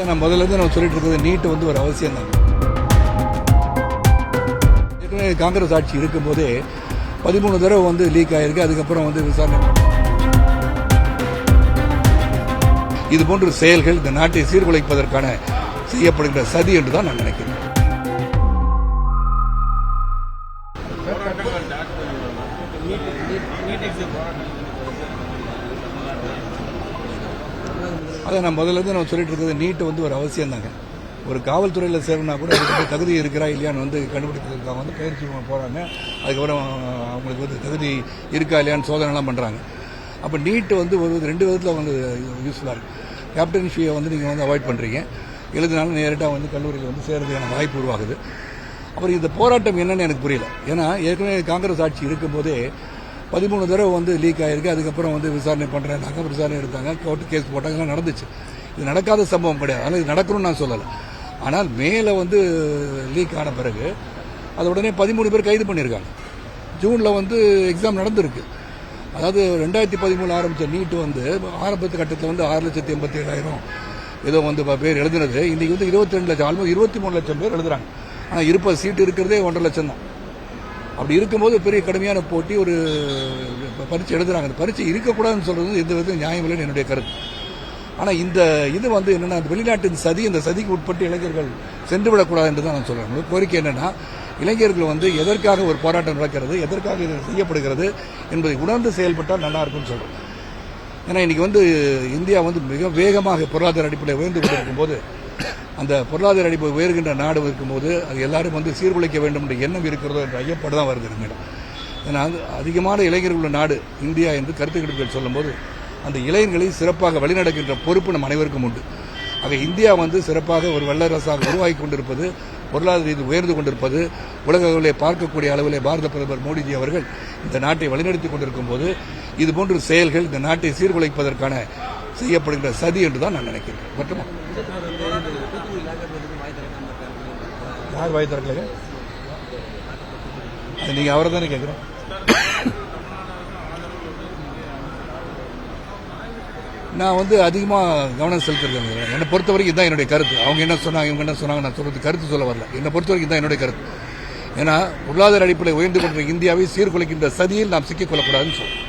நான் முதல்ல நம்ம சொல்லிட்டு இருக்கிறது நீட் வந்து ஒரு அவசியம் தான். ஏற்கனவே காங்கிரஸ் ஆட்சி இருக்கும் போதே 13 தடவை வந்து லீக் ஆயிருக்கு. அதுக்கப்புறம் வந்து விசாரணை. இது போன்ற செயல்கள் இந்த நாட்டை சீர்குலைப்பதற்கான செய்யப்படுகிற சதி என்று தான் நான் நினைக்கிறேன். அதை நான் முதல்ல நம்ம சொல்லிட்டு இருக்கிறது நீட் வந்து ஒரு அவசியம் தாங்க. ஒரு காவல்துறையில் சேரணும்னா கூட அதுக்கு தகுதி இருக்கிறா இல்லையான்னு வந்து கண்டுபிடிக்கிறதுக்காக வந்து பயிற்சி போகிறாங்க. அதுக்கப்புறம் அவங்களுக்கு வந்து தகுதி இருக்கா இல்லையான்னு சோதனைலாம் பண்ணுறாங்க. அப்போ நீட் வந்து ஒரு 2 விதத்தில் வந்து யூஸ்ஃபுல்லாக இருக்குது. கேப்டன்ஷியை வந்து நீங்கள் வந்து அவாய்ட் பண்ணுறீங்க, எழுதினாலும் நேரட்டாக வந்து கல்லூரியில் வந்து சேர்றதுக்கான வாய்ப்பு உருவாகுது. அப்புறம் இந்த போராட்டம் என்னன்னு எனக்கு புரியல. ஏன்னா ஏற்கனவே காங்கிரஸ் ஆட்சி இருக்கும்போதே 13 தடவை வந்து லீக் ஆயிருக்கு. அதுக்கப்புறம் வந்து விசாரணை பண்ணுறாங்க, விசாரணை எடுத்தாங்க, கோர்ட்டு கேஸ் போட்டாங்க, நடந்துச்சு. இது நடக்காத சம்பவம் கிடையாது. ஆனால் இது நடக்கணும்னு நான் சொல்லலை. ஆனால் மேலே வந்து லீக் ஆன பிறகு அது உடனே 13 பேர் கைது பண்ணியிருக்காங்க. ஜூனில் வந்து எக்ஸாம் நடந்திருக்கு. அதாவது 2013 ஆரம்பித்த நீட்டு வந்து ஆரம்பத்து கட்டத்தில் வந்து 6,87,000 ஏதோ வந்து பேர் எழுதுனது. இன்றைக்கி வந்து 22 லட்சம், ஆல்மோஸ்ட் 23 லட்சம் பேர் எழுதுறாங்க. ஆனால் இருப்ப சீட்டு இருக்கிறதே 1.5 லட்சம் தான். அப்படி இருக்கும்போது பெரிய கடுமையான போட்டி, ஒரு பரீட்சை எழுதுறாங்க. அந்த பரீட்சை இருக்கக்கூடாதுன்னு சொல்றது எந்த விதத்தில் நியாயம் இல்லைன்னு என்னுடைய கருத்து. ஆனால் இந்த இது வந்து என்னன்னா, வெளிநாட்டின் சதி, இந்த சதிக்கு உட்பட்டு இளைஞர்கள் சென்றுவிடக்கூடாது என்று தான் நான் சொல்றேன். கோரிக்கை என்னன்னா, இளைஞர்கள் வந்து எதற்காக ஒரு போராட்டம் நடக்கிறது, எதற்காக இது செய்யப்படுகிறது என்பதை உணர்ந்து செயல்பட்டால் நல்லா இருக்கும்னு சொல்றேன். ஏன்னா இன்னைக்கு வந்து இந்தியா வந்து மிக வேகமாக பொருளாதார அடிப்படையில் உயர்ந்து கொண்டிருக்கும் போது, அந்த பொருளாதார அடிப்படை உயர்கின்ற நாடு இருக்கும்போது அது எல்லாரும் வந்து சீர்குலைக்க வேண்டும் என்ற எண்ணம் இருக்கிறதோ என்ற ஐயப்பாடு தான் வருது நம்மிடம். ஏன்னா அதிகமான இளைஞர்கள் உள்ள நாடு இந்தியா என்று கருத்து கணிப்புகள் சொல்லும்போது, அந்த இளைஞர்களை சிறப்பாக வழிநடக்கின்ற பொறுப்பு நம் அனைவருக்கும் உண்டு. ஆக இந்தியா வந்து சிறப்பாக ஒரு வல்லரசாக உருவாகி கொண்டிருப்பது, பொருளாதார ரீதியில் உயர்ந்து கொண்டிருப்பது, உலக அளவிலே பார்க்கக்கூடிய அளவிலே பாரத பிரதமர் மோடிஜி அவர்கள் இந்த நாட்டை வழிநடத்தி கொண்டிருக்கும் போது, இது போன்ற செயல்கள் இந்த நாட்டை சீர்குலைப்பதற்கான செய்யப்படுகிற சதி என்று தான் நான் நினைக்கிறேன். மட்டுமா யார் வாய் திறக்கல? அது நீங்க அவரை தானே கேட்கிறேன். நான் வந்து அதிகமாக கவனம் செலுத்துறது என்னை பொறுத்த வரைக்கும் இதுதான் என்னுடைய கருத்து. அவங்க என்ன சொன்னாங்க, இவங்க என்ன சொன்னாங்க, நான் சொல்றது கருத்து சொல்ல வரல. என்னை பொறுத்த வரைக்கும் தான் என்னுடைய கருத்து. ஏன்னா பொருளாதார அடிப்படையில் உயர்ந்து கொண்ட இந்தியாவை சீர்குலைக்கின்ற சதியில் நாம் சிக்கிக் கொள்ளக்கூடாதுன்னு சொல்றேன்.